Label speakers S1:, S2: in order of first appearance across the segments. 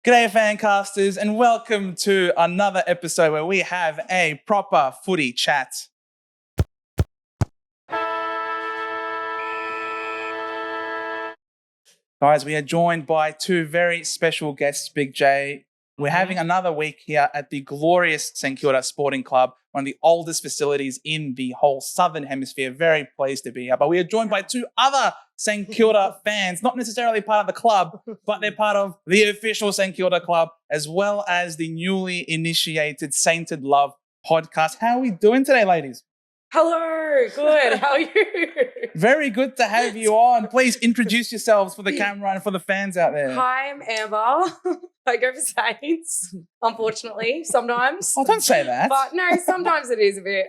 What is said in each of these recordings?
S1: G'day fancasters and welcome to another episode where we have a proper footy chat. Guys, we are joined by two very special guests, Big J. We're having another week here at the glorious St Kilda Sporting Club, one of the oldest facilities in the whole southern hemisphere. Very pleased to be here. But we are joined by two other St Kilda fans, not necessarily part of the club, but they're part of the official St Kilda Club, as well as the newly initiated Sainted Love podcast. How are we doing today, ladies?
S2: Hello, good. How are you?
S1: Very good to have you on. Please introduce yourselves for the camera and for the fans out there.
S2: Hi, I'm Amber. I go for Saints, unfortunately, sometimes.
S1: Oh, don't say that.
S2: But no, sometimes it is a bit,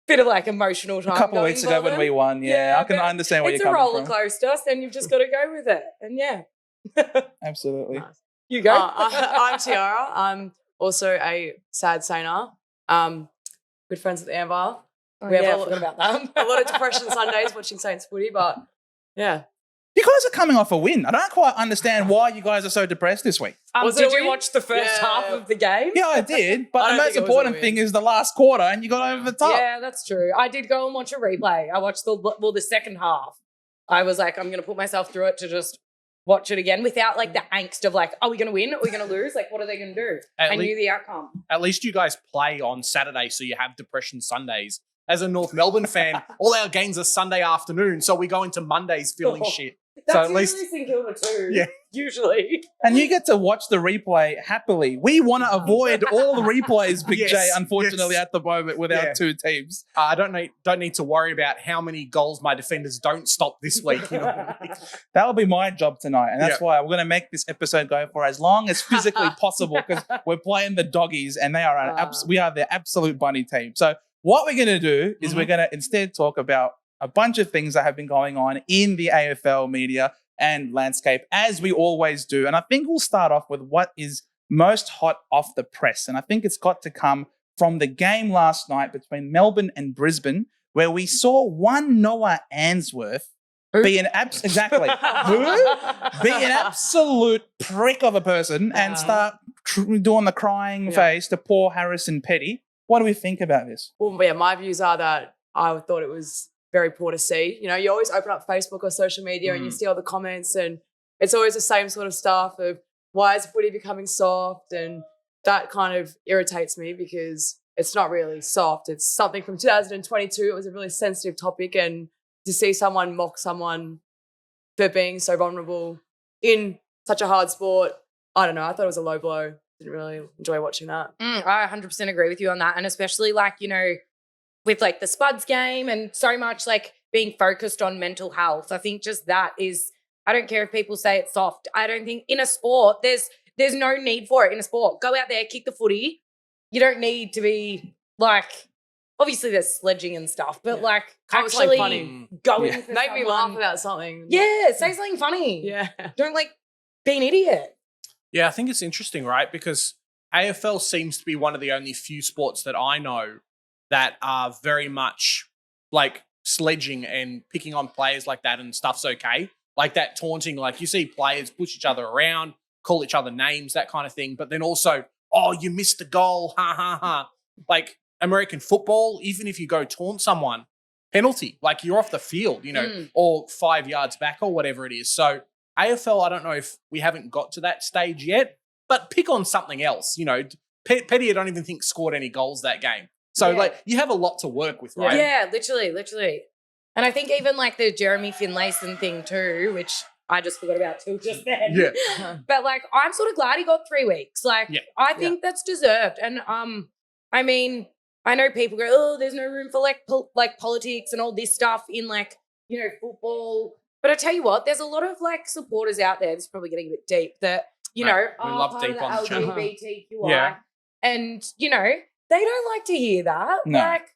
S2: bit of like emotional time.
S1: A couple of weeks ago when we won, I can understand where you're coming from.
S2: It's a roller coaster, and you've just got to go with it. And
S1: Absolutely.
S2: Nice. You go.
S3: I'm Tiara. I'm also a sad Sainer. Good friends with Amber.
S2: We have forgot about that.
S3: a lot of depression Sundays watching Saints footy, but yeah.
S1: You guys are coming off a win. I don't quite understand why you guys are so depressed this week.
S2: Did you watch the first half of the game?
S1: Yeah, I did. But the most important thing is the last quarter and you got over the top.
S2: Yeah, that's true. I did go and watch a replay. I watched the second half. I was like, I'm going to put myself through it to just watch it again without like the angst of like, are we going to win? Are we going to lose? Like, what are they going to do? I knew the outcome.
S4: At least you guys play on Saturday, so you have depression Sundays. As a North Melbourne fan, all our games are Sunday afternoon, so we go into Mondays feeling shit.
S2: That's
S4: so at least
S2: St Kilda too.
S4: Yeah.
S2: Usually.
S1: And you get to watch the replay happily. We want to avoid all the replays, Big J, unfortunately, at the moment with our two teams.
S4: I don't need to worry about how many goals my defenders don't stop this week.
S1: That will be my job tonight. And that's why we're going to make this episode go for as long as physically possible because we're playing the doggies and they are we are their absolute bunny team. So what we're going to do is we're going to instead talk about a bunch of things that have been going on in the AFL media and landscape, as we always do. And I think we'll start off with what is most hot off the press. And I think it's got to come from the game last night between Melbourne and Brisbane, where we saw one Noah Answorth be an absolute prick of a person and start doing the crying face to poor Harrison Petty. What do we think about this?
S3: Well, yeah, my views are that I thought it was very poor to see. You always open up Facebook or social media and you see all the comments and it's always the same sort of stuff of why is footy becoming soft, and that kind of irritates me because it's not really soft. It's something from 2022. It was a really sensitive topic, and to see someone mock someone for being so vulnerable in such a hard sport, I don't know. I thought it was a low blow. Didn't really enjoy watching that.
S2: I 100% agree with you on that, and especially with like the Spuds game and so much like being focused on mental health. I think just that is, I don't care if people say it's soft. I don't think in a sport, there's no need for it in a sport. Go out there, kick the footy. You don't need to be like, obviously there's sledging and stuff, but like actually
S3: funny.
S2: going for
S3: Make me laugh about something.
S2: Yeah, say something funny.
S3: Yeah.
S2: Don't like be an idiot.
S4: Yeah, I think it's interesting, right? Because AFL seems to be one of the only few sports that I know that are very much like sledging and picking on players like that and stuff's okay. Like that taunting, like you see players push each other around, call each other names, that kind of thing. But then also, oh, you missed a goal, ha, ha, ha. Like American football, even if you go taunt someone, penalty. Like you're off the field, or 5 yards back or whatever it is. So AFL, I don't know if we haven't got to that stage yet, but pick on something else. Petty, I don't even think scored any goals that game. So, you have a lot to work with, right?
S2: Yeah, literally. And I think even, like, the Jeremy Finlayson thing too, which I just forgot about too just then.
S4: Yeah.
S2: But, like, I'm sort of glad he got 3 weeks. Like, I think that's deserved. And, I mean, I know people go, oh, there's no room for, like, politics and all this stuff in, like, football. But I tell you what, there's a lot of, like, supporters out there, this is probably getting a bit deep, that,
S4: we love
S2: part
S4: deep
S2: of
S4: on
S2: the
S4: the channel.
S2: LGBTQI.
S4: Yeah.
S2: And, they don't like to hear that.
S1: No.
S2: Like,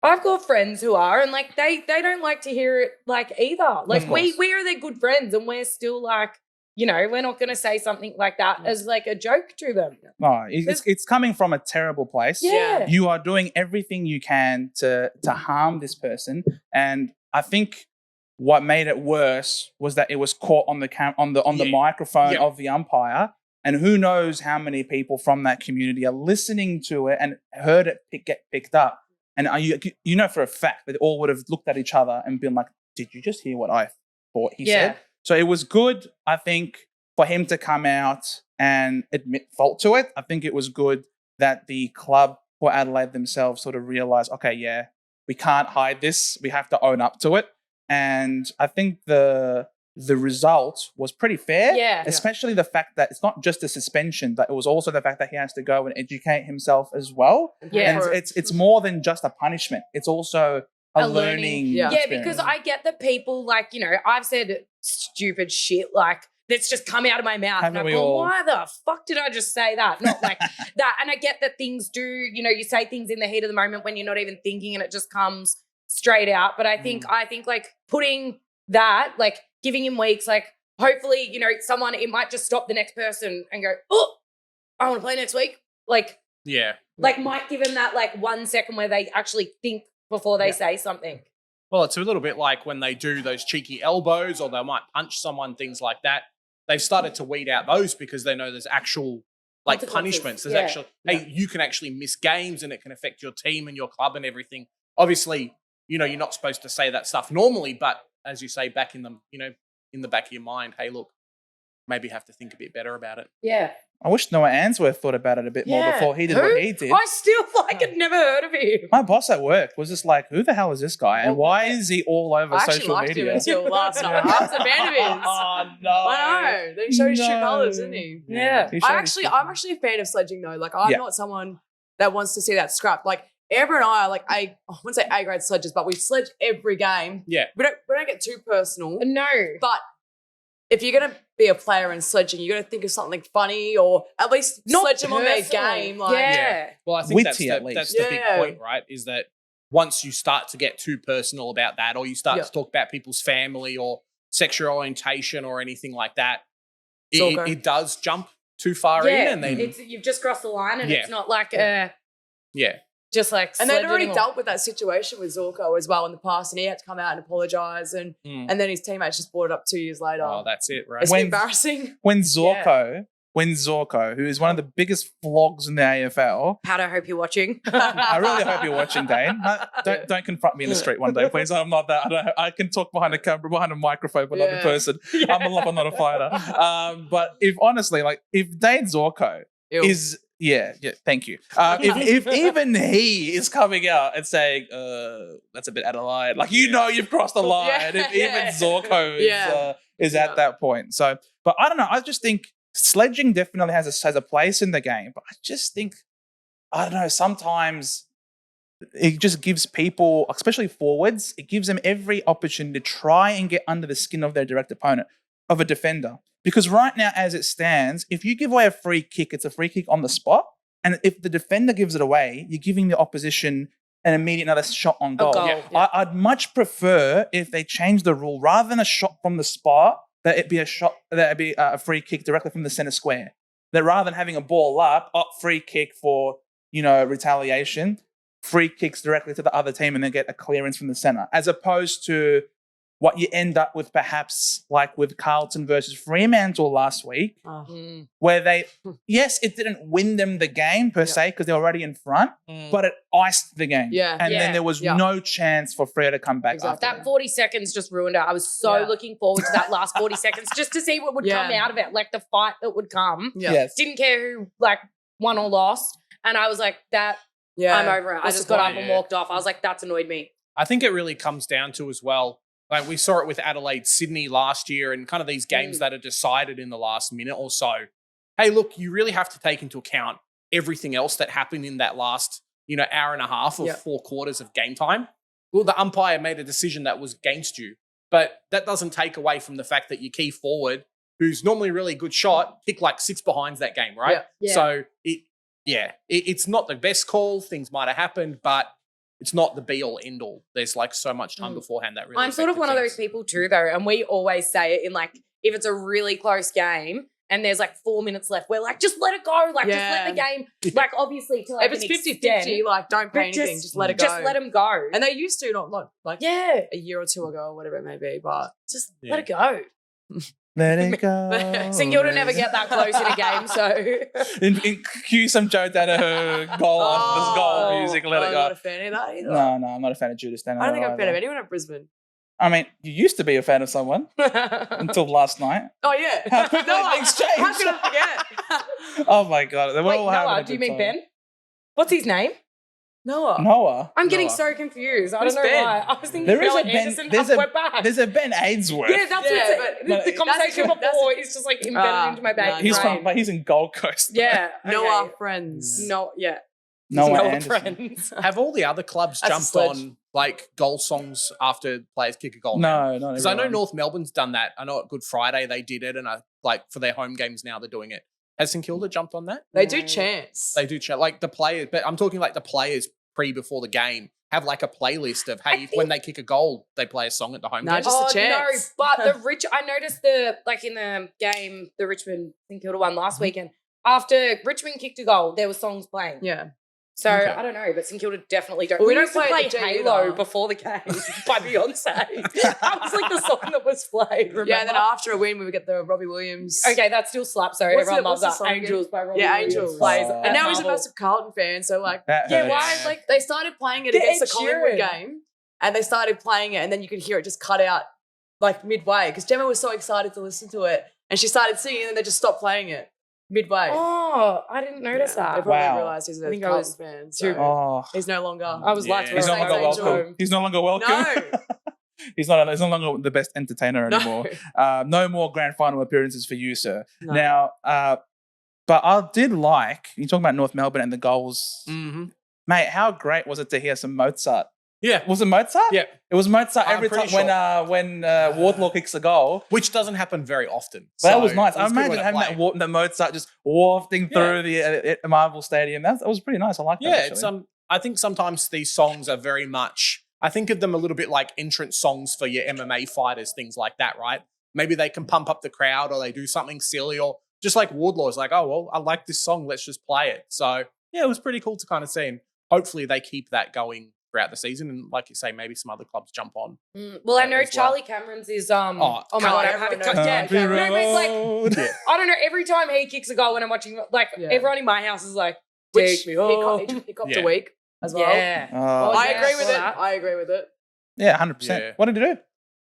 S2: I've got friends who are, and like they don't like to hear it like either. Like we are their good friends, and we're still like, we're not going to say something like that as like a joke to them.
S1: No, it's coming from a terrible place.
S2: Yeah.
S1: You are doing everything you can to harm this person, and I think what made it worse was that it was caught on the microphone of the umpire. And who knows how many people from that community are listening to it and heard it get picked up. And you know for a fact that they all would have looked at each other and been like, did you just hear what I thought he said? So it was good, I think, for him to come out and admit fault to it. I think it was good that the club for Adelaide themselves sort of realised, okay, we can't hide this. We have to own up to it. And I think the result was pretty fair, especially the fact that it's not just a suspension, but it was also the fact that he has to go and educate himself as well. And it's more than just a punishment. It's also a learning experience.
S2: Because I get that people I've said stupid shit that's just come out of my mouth. And I'm like, why the fuck did I just say that? Not like that. And I get that things do, you say things in the heat of the moment when you're not even thinking and it just comes straight out. But I think putting that, giving him weeks, hopefully, it might just stop the next person and go, oh, I want to play next week. Might give him that 1 second where they actually think before they say something.
S4: Well, it's a little bit like when they do those cheeky elbows or they might punch someone, things like that. They've started to weed out those because they know there's actual punishments. There's actually, you can actually miss games and it can affect your team and your club and everything. Obviously, you're not supposed to say that stuff normally, but as you say, back in the, in the back of your mind, hey, look, maybe have to think a bit better about it.
S2: Yeah.
S1: I wish Noah Answorth thought about it a bit more before he did what he did.
S2: I still had never heard of him.
S1: My boss at work was just like, who the hell is this guy? And why is he all over social media?
S3: I actually liked him until last night. I was a fan of his.
S1: Oh, no.
S3: I know. Then he showed his true colours, didn't he?
S2: Yeah.
S3: I'm actually a fan of sledging though. I'm not someone that wants to see that scrapped. Amber and I are I wouldn't say A-grade sledgers, but we sledge every game.
S4: Yeah.
S3: We don't get too personal.
S2: No.
S3: But if you're going to be a player in sledging, you got to think of something funny or at least sledge them on their game.
S4: Well, I think that's the big point, right? Is that once you start to get too personal about that or you start to talk about people's family or sexual orientation or anything like that, it does jump too far in. And then
S2: you've just crossed the line and it's not just
S3: and they'd already dealt with that situation with Zorko as well in the past, and he had to come out and apologise, and then his teammates just brought it up 2 years later.
S4: Oh, that's it, right?
S3: It's embarrassing.
S1: When Zorko, who is one of the biggest flogs in the AFL,
S2: Pat, I hope you're watching.
S1: I really hope you're watching, Dane. Don't confront me in the street one day, please. I'm not that. I can talk behind a camera, behind a microphone, but not in person. I'm a lover, not a fighter. But if Dane Zorko is. Yeah, thank you. If even he is coming out and saying, that's a bit out of line, you've crossed the line. If even Zorko is at that point. So, but I don't know. I just think sledging definitely has a place in the game. But I just think, I don't know, sometimes it just gives people, especially forwards, it gives them every opportunity to try and get under the skin of their direct opponent, of a defender. Because right now, as it stands, if you give away a free kick, it's a free kick on the spot. And if the defender gives it away, you're giving the opposition an immediate another shot on goal. I'd much prefer if they change the rule rather than a shot from the spot, that it be a free kick directly from the center square. That rather than having a ball up, free kick for retaliation, free kicks directly to the other team and then get a clearance from the center, as opposed to what you end up with perhaps like with Carlton versus Fremantle last week, where it didn't win them the game per se because they're already in front, but it iced the game. And then there was no chance for Freo to come back after
S2: that. 40 seconds just ruined it. I was so looking forward to that last 40 seconds just to see what would come out of it, the fight that would come. Didn't care who won or lost. And I was like, I'm over it. I just got up and walked off. I was like, that's annoyed me.
S4: I think it really comes down to as well, we saw it with Adelaide, Sydney last year and kind of these games that are decided in the last minute or so. Hey, look, you really have to take into account everything else that happened in that last, hour and a half or 4 quarters of game time. Well, the umpire made a decision that was against you, but that doesn't take away from the fact that your key forward, who's normally a really good shot, kicked 6 behinds that game, right? So it's not the best call. Things might have happened, but it's not the be-all, end-all. There's so much time beforehand that really
S2: I'm sort of one of those people too, though, and we always say it in if it's a really close game and there's like 4 minutes left. We're like, just let it go. Like, just let the game, like, obviously, to like
S3: if it's 50-50, like, don't pay anything. Just let it go.
S2: Just let them go.
S3: And they used to, not like a year or two ago or whatever it may be, but
S2: just let it go.
S1: Let it go.
S2: St Kilda never get that close in a game, so.
S1: Cue some Joe Danaher goal music, let it
S3: I'm
S1: go.
S3: not a fan of that either.
S1: No, I'm not a fan of Judas Danaher.
S3: I don't think I'm a fan of anyone at Brisbane.
S1: I mean, you used to be a fan of someone until last night.
S3: Oh, yeah.
S1: How quickly things change.
S3: How could I forget?
S1: Oh, my God.
S2: Wait, Noah, do you mean Ben? What's his name?
S3: Noah.
S2: I'm getting so confused. I don't know
S3: Ben?
S2: why. I was thinking
S1: There is
S2: Noah
S1: a Ben.
S2: Anderson. We're back.
S1: There's a Ben Ainsworth.
S2: Yeah, that's
S3: but
S2: the conversation before is just like embedded into my brain.
S1: He's in Gold Coast.
S2: Yeah.
S3: Noah friends.
S2: No, yeah.
S1: Noah Anderson.
S2: friends.
S4: Have all the other clubs jumped on like goal songs after players kick a goal?
S1: No, not
S4: because I know North Melbourne's done that. I know at Good Friday they did it, and like for their home games now they're doing it. Has St Kilda jumped on that?
S3: They do chants.
S4: They do chant like the players, but I'm talking like the players before the game have like a playlist of when they kick a goal they play a song at the home game.
S3: Just the chants.
S2: No, but I noticed in the game the Richmond St Kilda one last weekend. After Richmond kicked a goal, there were songs playing.
S3: Yeah.
S2: So I don't know, but St Kilda definitely don't.
S3: Well, we
S2: used
S3: don't
S2: to
S3: play
S2: play
S3: the
S2: Halo
S3: either.
S2: before the game by Beyonce. That was like the song that was played. Remember?
S3: Yeah, and then after a win, we would get the Robbie Williams.
S2: Okay, that still slaps. So everyone loves that. Angels by Robbie Williams.
S3: Angels.
S2: Plays
S3: And now he's a massive Carlton fan, so like,
S2: why? Like
S3: they started playing it against the Collingwood game, and they started playing it, and then you could hear it just cut out like midway because Gemma was so excited to listen to it, and she started singing, and then they just stopped playing it midway.
S2: Oh, I didn't notice that.
S3: They probably realised he's a Carlton fan. So he's no longer.
S2: I was like,
S1: he's no longer welcome. He's no longer welcome.
S3: No.
S1: He's no longer the best entertainer anymore. No more grand final appearances for you, sir.
S3: No.
S1: Now, but I did like you talking about North Melbourne and the goals, mate. How great was it to hear some Mozart?
S4: Yeah,
S1: was it Mozart?
S4: Yeah,
S1: it was Mozart
S4: I'm
S1: every time
S4: pretty
S1: when Wardlaw kicks a goal,
S4: which doesn't happen very often.
S1: But that was nice. I imagine having that Mozart just wafting through the Marvel Stadium. That was pretty nice. I like that.
S4: Yeah, it's I think sometimes these songs are very much. I think of them a little bit like entrance songs for your MMA fighters, things like that, right? Maybe they can pump up the crowd, or they do something silly, or just like Wardlaw's like, oh well, I like this song, let's just play it. So yeah, it was pretty cool to kind of see, and hopefully they keep that going throughout the season, and like you say, maybe some other clubs jump on.
S2: Well, I know Charlie Cameron's is oh my god, I've had it cut down. No, but it's like I don't know. Every time he kicks a goal when I'm watching, like everyone in my house is like, "Take me home."
S3: He copped a week as well.
S2: Yeah,
S3: I agree with it. I agree with it.
S1: Yeah, 100%. What did he do?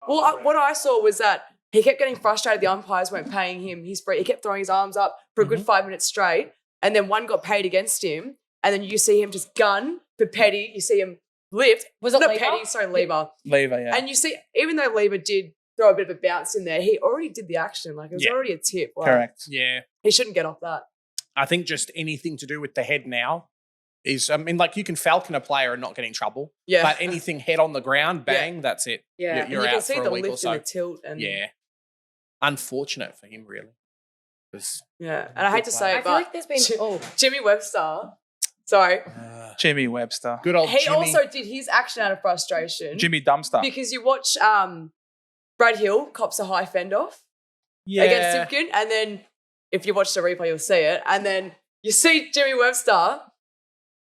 S3: Well, what I saw was that he kept getting frustrated. The umpires weren't paying him his free. He kept throwing his arms up for a good 5 minutes straight, and then one got paid against him, and then you see him just gun for Petty. You see him lift.
S2: Was it
S3: not
S2: Lever?
S3: Petty? Sorry, Lever.
S1: Lever, yeah.
S3: And you see, even though Lever did throw a bit of a bounce in there, he already did the action. Like it was already a tip. Like,
S1: correct.
S4: Yeah,
S3: he shouldn't get off that.
S4: I think just anything to do with the head now is, I mean, like you can falcon a player and not get in trouble.
S3: Yeah.
S4: But anything head on the ground, bang, that's it.
S2: Yeah.
S4: You're
S3: you
S4: out
S3: can see
S4: for
S3: the
S4: a week or
S3: lift
S4: so.
S3: and the tilt. And
S4: Unfortunate for him, really.
S3: Yeah. And I hate to say it,
S2: I feel like there's been
S3: Jimmy Webster. Sorry.
S1: Jimmy Webster.
S4: Good old
S3: He
S4: Jimmy.
S3: also did his action out of frustration.
S1: Jimmy Dumpster.
S3: Because you watch Brad Hill cops a high fend off
S4: yeah.
S3: against Simpkin, and then if you watch the replay, you'll see it. And then you see Jimmy Webster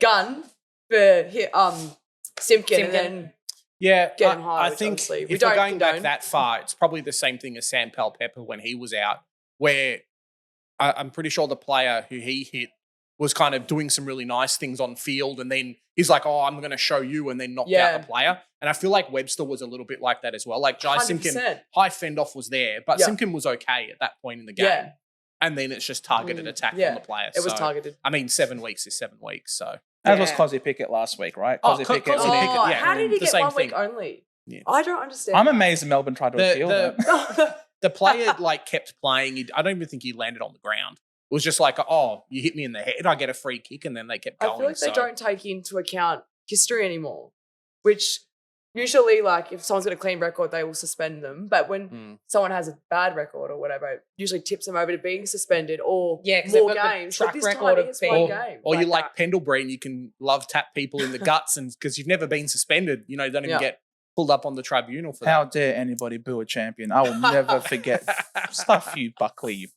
S3: gun for Simpkin, and then get him high.
S4: I think if we're going back that far, it's probably the same thing as Sam Pepper when he was out, where I'm pretty sure the player who he hit was kind of doing some really nice things on field, and then he's like, oh, I'm going to show you, and then knocked out the player. And I feel like Webster was a little bit like that as well. Like Jai
S3: 100%.
S4: Simpkin, high fend-off was there, but Simpkin was okay at that point in the game.
S3: Yeah.
S4: And then it's just targeted attack on the player.
S3: It was targeted.
S4: I mean, 7 weeks is 7 weeks, so.
S1: As was Cosy Pickett last week, right? Cosy Pickett.
S3: How did he get 1 week
S4: thing.
S3: only?
S4: Yeah.
S3: I don't understand.
S1: I'm amazed Melbourne tried to appeal that.
S4: The player kept playing. I don't even think he landed on the ground. It was just like, oh, you hit me in the head, I get a free kick, and then they kept going.
S3: I feel like they don't take into account history anymore, which usually, like, if someone's got a clean record, they will suspend them. But when someone has a bad record or whatever, it usually tips them over to being suspended or more games.
S2: Track
S3: this
S2: record
S3: time
S2: of
S3: one game.
S4: Or you like Pendlebury and you can love tap people in the guts, and because you've never been suspended, you don't even get pulled up on the tribunal for
S1: How
S4: that.
S1: dare anybody boo a champion? I will never forget. Stuff you, Buckley.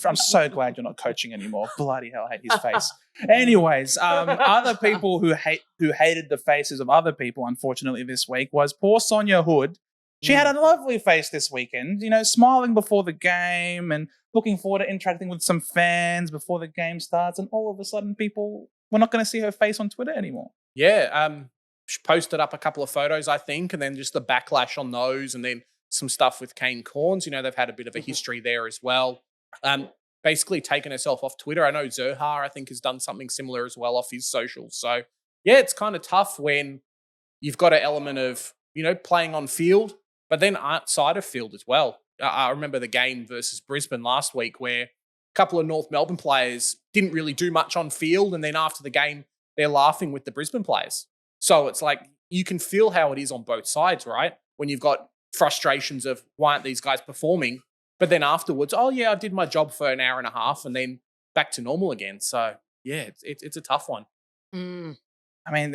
S1: I'm so glad you're not coaching anymore. Bloody hell, I hate his face. Anyways, other people who hated the faces of other people, unfortunately, this week was poor Sonia Hood. She had a lovely face this weekend, smiling before the game and looking forward to interacting with some fans before the game starts. And all of a sudden, we're not going to see her face on Twitter anymore.
S4: Yeah, she posted up a couple of photos, I think, and then just the backlash on those, and then some stuff with Kane Corns. They've had a bit of a history there as well. Basically taken herself off Twitter. I know Zerhar, I think, has done something similar as well off his socials. So, yeah, it's kind of tough when you've got an element of, playing on field, but then outside of field as well. I remember the game versus Brisbane last week where a couple of North Melbourne players didn't really do much on field, and then after the game, they're laughing with the Brisbane players. So it's like you can feel how it is on both sides, right? When you've got frustrations of why aren't these guys performing? But then afterwards, oh yeah, I did my job for an hour and a half and then back to normal again. So yeah, it's a tough one.
S1: I mean,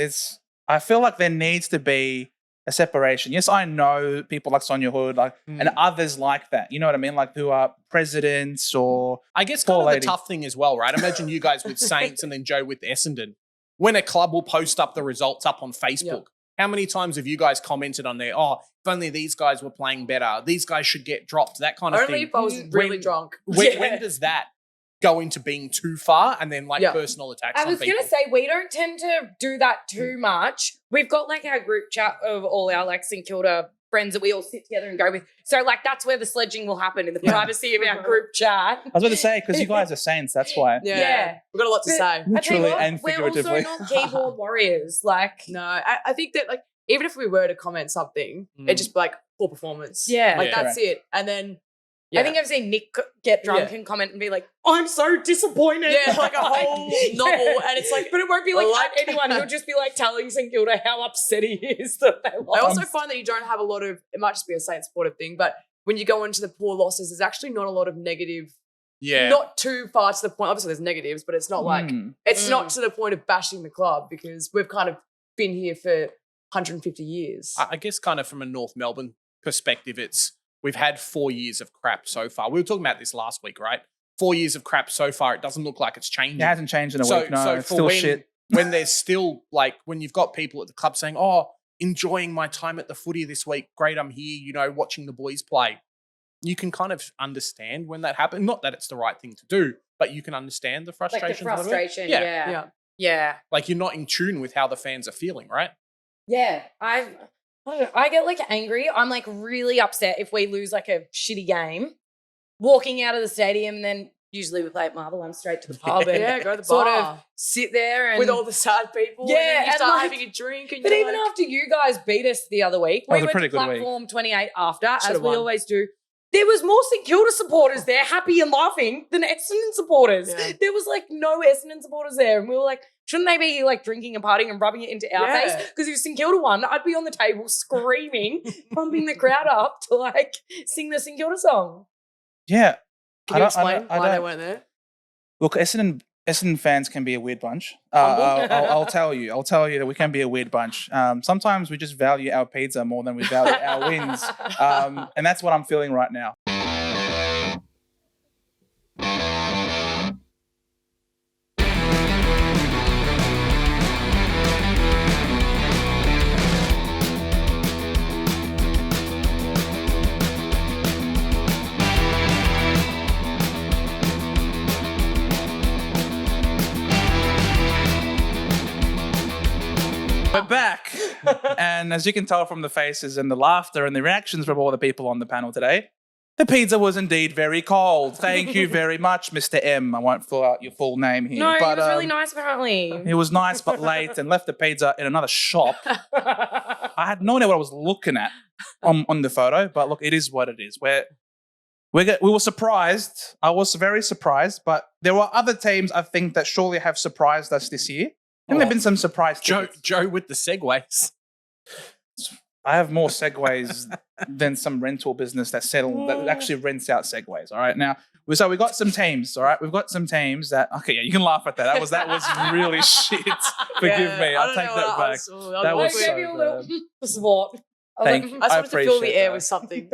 S1: I feel like there needs to be a separation. Yes, I know people like Sonia Hood and others like that. You know what I mean? Like who are presidents or
S4: I guess kind of the tough thing as well, right? Imagine you guys with Saints and then Joe with Essendon. When a club will post up the results up on Facebook, how many times have you guys commented on there, if only these guys were playing better, these guys should get dropped, that kind of thing.
S3: Only if I was really drunk.
S4: When does that go into being too far and then personal attacks on people?
S2: I was going to say, we don't tend to do that too much. We've got our group chat of all our St Kilda friends that we all sit together and go with. So that's where the sledging will happen, in the privacy of our group chat.
S1: I was going to say, because you guys are Saints, that's why.
S3: Yeah. We've got a lot to say.
S1: Literally and figuratively.
S2: We're also not keyboard warriors.
S3: No, I think that even if we were to comment something, it'd just be poor performance.
S2: Yeah.
S3: That's it. And then
S2: I think I've seen Nick get drunk and comment and be like, I'm so disappointed.
S3: Yeah, a whole novel. And it's
S2: but it won't be anyone. He'll just be telling St Kilda how upset he is that they lost.
S3: I also find that you don't have a lot of, it might just be a Saints supportive thing, but when you go into the poor losses, there's actually not a lot of negative.
S4: Yeah.
S3: Not too far to the point. Obviously, there's negatives, but it's not it's not to the point of bashing the club because we've kind of been here for 150 years.
S4: I guess kind of from a North Melbourne perspective, we've had 4 years of crap so far. We were talking about this last week, right? 4 years of crap so far. It doesn't look like it's changing.
S1: It hasn't changed in a week. No,
S4: so
S1: it's still shit.
S4: When there's still when you've got people at the club saying, enjoying my time at the footy this week. Great, I'm here, watching the boys play. You can kind of understand when that happens. Not that it's the right thing to do, but you can understand the frustration.
S2: The frustration, yeah.
S4: You're not in tune with how the fans are feeling, right?
S2: Yeah. I get angry. I'm really upset if we lose a shitty game. Walking out of the stadium, and then usually we play at Marble. I'm straight to the pub and
S3: go to the
S2: sort
S3: bar.
S2: of sit there and
S3: with all the sad people.
S2: Yeah,
S3: and then you
S2: and
S3: start having a drink. And
S2: but even after you guys beat us the other week, we went to platform 28 after, as we always do. There was more St Kilda supporters there, happy and laughing, than Essendon supporters. Yeah. There was no Essendon supporters there, and we were shouldn't they be drinking and partying and rubbing it into our face? Because if St Kilda won, I'd be on the table screaming, pumping the crowd up to sing the St Kilda song.
S1: Yeah.
S3: Can you explain why they weren't there?
S1: Look, Essendon fans can be a weird bunch. I'll tell you that we can be a weird bunch. Sometimes we just value our pizza more than we value our wins. And that's what I'm feeling right now. We're back. And as you can tell from the faces and the laughter and the reactions from all the people on the panel today, the pizza was indeed very cold. Thank you very much, Mr. M. I won't fill out your full name here.
S2: No, but, he was really nice, apparently.
S1: He was nice but late and left the pizza in another shop. I had no idea what I was looking at on the photo, but look, it is what it is. We were surprised. I was very surprised, but there were other teams, I think, that surely have surprised us this year. And there have been some surprise tickets.
S4: Joe with the segues.
S1: I have more segues than some rental business that actually rents out segues. All right. Now, So we got some teams, all right? We've got some teams that, okay, yeah, you can laugh at that. That was really shit. Forgive me. I'll take that back. That was
S2: I gave you a little
S1: so
S2: support.
S1: Thank you.
S3: I just wanted to fill the
S1: appreciate
S3: air
S1: that.
S3: with something.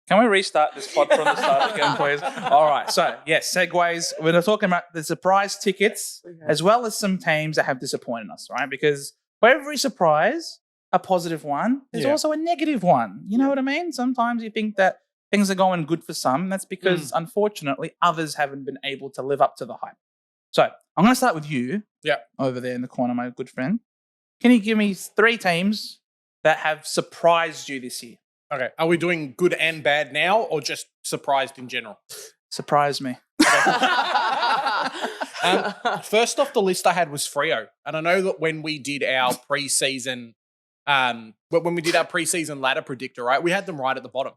S1: Can we restart this pod from the start again, please? All right. So, yes, segues. We're talking about the surprise tickets as well as some teams that have disappointed us, right? Because for every surprise, a positive one, there's also a negative one. You know what I mean? Sometimes you think that things are going good for some. That's because, unfortunately, others haven't been able to live up to the hype. So, I'm going to start with you over there in the corner, my good friend. Can you give me 3 teams that have surprised you this year?
S4: Okay. Are we doing good and bad now or just surprised in general?
S1: Surprise me.
S4: First off the list I had was Freo. And I know that when we did our preseason ladder predictor, right, we had them right at the bottom.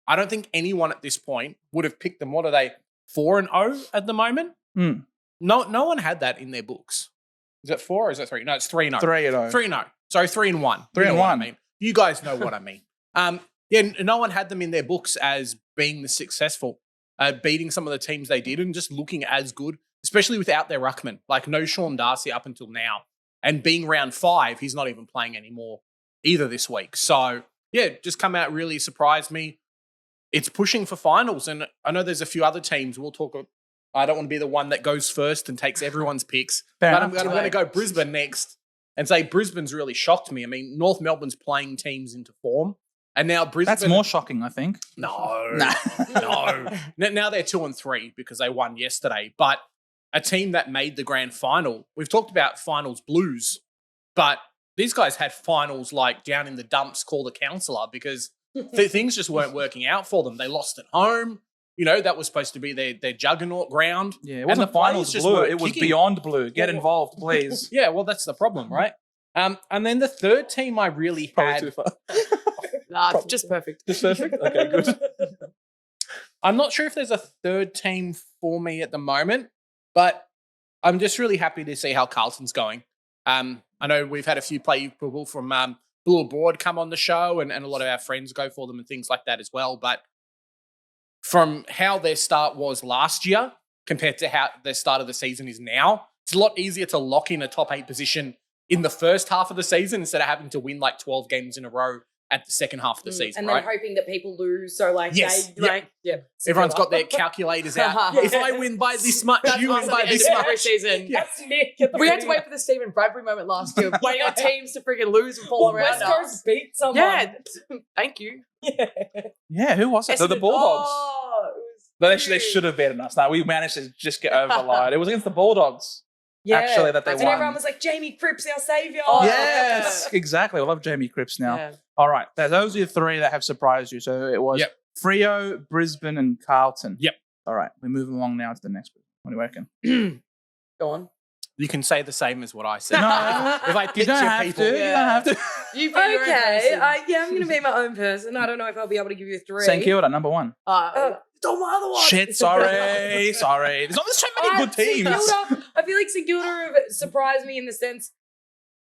S4: I don't think anyone at this point would have picked them. What are they? 4-0 at the moment? No one had that in their books. Is it 4 or is it 3? No, it's 3-0.
S1: 3-0.
S4: 3-0. Sorry, 3-1.
S1: 3-1.
S4: I mean. You guys know what I mean. No one had them in their books as being the successful, beating some of the teams they did and just looking as good, especially without their ruckman. Like no Sean Darcy up until now. And being round 5, he's not even playing anymore either this week. So, just come out really surprised me. It's pushing for finals. And I know there's a few other teams. We'll talk. I don't want to be the one that goes first and takes everyone's picks. But I'm going to go Brisbane next and say Brisbane's really shocked me. I mean, North Melbourne's playing teams into form. And now Brisbane...
S1: That's more shocking, I think.
S4: No. Now they're 2-3 because they won yesterday. But a team that made the grand final, we've talked about finals blues, but these guys had finals like down in the dumps, call the counsellor, because things just weren't working out for them. They lost at home. You know, that was supposed to be their juggernaut ground.
S1: Yeah, it wasn't finals blue. It was beyond blue. Get involved, please.
S4: Yeah, well, that's the problem, right? And then the third team I really
S1: Probably
S4: had...
S1: too far.
S3: Nah, just perfect.
S1: Just perfect? Okay, good.
S4: I'm not sure if there's a third team for me at the moment, but I'm just really happy to see how Carlton's going. I know we've had a few people from Blue Abroad come on the show and a lot of our friends go for them and things like that as well. But from how their start was last year compared to how their start of the season is now, it's a lot easier to lock in a top 8 position in the first half of the season instead of having to win like 12 games in a row at the second half of the season,
S2: and then hoping that people lose. So
S4: everyone's got their calculators out. If I win by this much, you win by this much.
S3: Every season.
S2: That's Nick.
S3: We had to wait for the Stephen Bradbury moment last year, waiting on teams to freaking lose and fall around
S2: West Coast beat someone.
S3: Yeah, thank you.
S1: Yeah, who was it? The Bulldogs.
S3: Oh, it was
S1: But they should have beaten us. Now we managed to just get over the line. It was against the Bulldogs. Actually, that they
S2: and
S1: won.
S2: everyone was like, Jamie Cripps, our saviour.
S1: Yes, exactly. I love Jamie Cripps now.
S3: Yeah.
S1: All right. Those are the 3 that have surprised you. So it was Freo, Brisbane, and Carlton.
S4: Yep.
S1: All right. We move along now to the next one. What do you reckon?
S3: Go on.
S4: You can say the same as what I said.
S1: No,
S4: if I
S1: you don't have
S4: people,
S1: to. You don't have to.
S3: You be your own
S2: Okay.
S3: person.
S2: I'm going to be my own person. I don't know if I'll be able to give you 3.
S1: St Kilda, number 1.
S3: Don't my other one.
S1: Shit, sorry. There's not so many good teams.
S2: St Kilda, I feel like St Kilda have surprised me in the sense,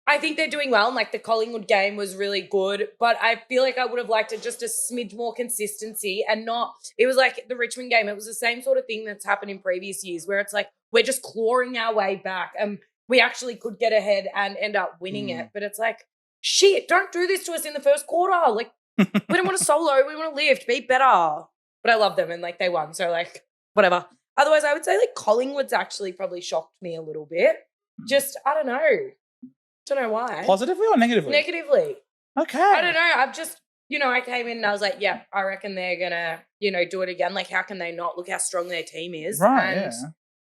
S2: I think they're doing well. And like the Collingwood game was really good, but I feel like I would have liked just a smidge more consistency and not, it was like the Richmond game. It was the same sort of thing that's happened in previous years where it's like, we're just clawing our way back and we actually could get ahead and end up winning it. But it's like, shit, don't do this to us in the first quarter. Like, we don't want to solo. We want to lift. Be better. But I love them and like they won. So like, whatever. Otherwise, I would say like Collingwood's actually probably shocked me a little bit. Just, I don't know. Don't know why.
S1: Positively or negatively?
S2: Negatively.
S1: Okay.
S2: I don't know. I've just, I came in and I was like, yeah, I reckon they're going to, do it again. Like, how can they not? Look how strong their team is.
S1: Right,
S2: and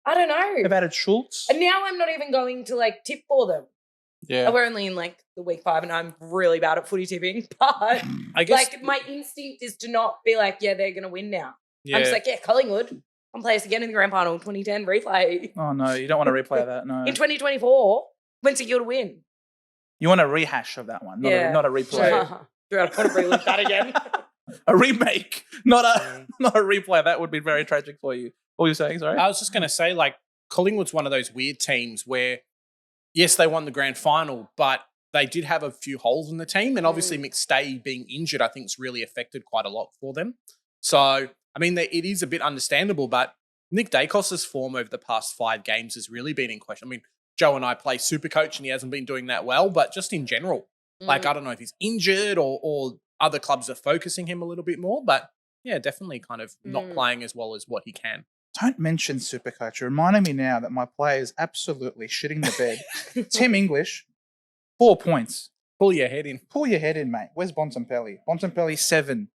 S2: I don't know.
S1: They've added Schultz.
S2: And now I'm not even going to like tip for them.
S1: Yeah.
S2: We're only in like the week 5 and I'm really bad at footy tipping. But
S4: I guess
S2: like my instinct is to not be like, yeah, they're going to win now.
S4: Yeah.
S2: I'm just like, yeah, Collingwood. Come play us again in the grand final 2010 replay.
S1: Oh, no. You don't want to replay that. No.
S2: In 2024, when St Kilda win.
S1: You want a rehash of that one, not a replay.
S2: I want to relive that again.
S1: A remake, not a replay. That would be very tragic for you. What were you saying? Sorry.
S4: I was just going to say, like, Collingwood's one of those weird teams where, yes, they won the grand final, but they did have a few holes in the team. And obviously McStay being injured, I think, has really affected quite a lot for them. So I mean, it is a bit understandable, but Nick Dacos's form over the past 5 games has really been in question. I mean, Joe and I play Supercoach and he hasn't been doing that well, but just in general, like, I don't know if he's injured or other clubs are focusing him a little bit more, but yeah, definitely kind of not playing as well as what he can.
S1: Don't mention Supercoach. You're reminding me now that my player is absolutely shitting the bed. Tim English, 4 points.
S4: Pull your head in.
S1: Pull your head in, mate. Where's Bontempelli? Bontempelli, 7.